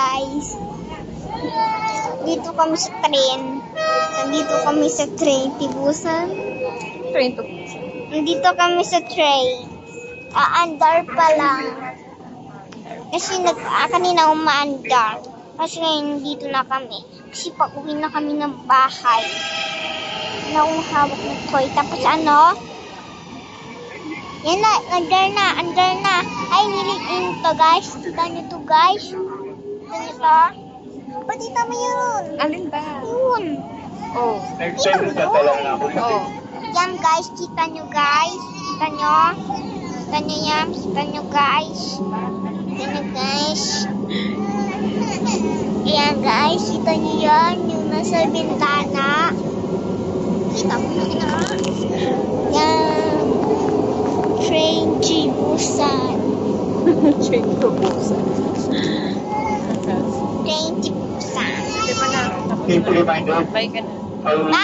Guys, dito kami sa train. Nandito kami sa train, Tibusan. Train to. Nandito kami sa train. Aandar pa lang. Kasi kanina umaandar. Kasi ngayon dito na kami. Kasi pag-uwi na kami ng bahay. Na akong hawak ng toy. Tapos ano? Yan na, andar na. Ay, nilitin to guys. Kita nyo to guys. Kita nyo to. Pati tama yun. Alin ba? Yun. Oh. Oh. Yan guys, kita nyo guys. Kita nyo. Kita nyo yan. Kita nyo guys. Kita nyo guys. Ayan guys, kita nyo yan. Yung nasa bintana. Kita mo na. Yan. Train Tibusan. Train to Busan. Train Tibusan. Di ba na? Keep reminded. Bye ka na. Bye!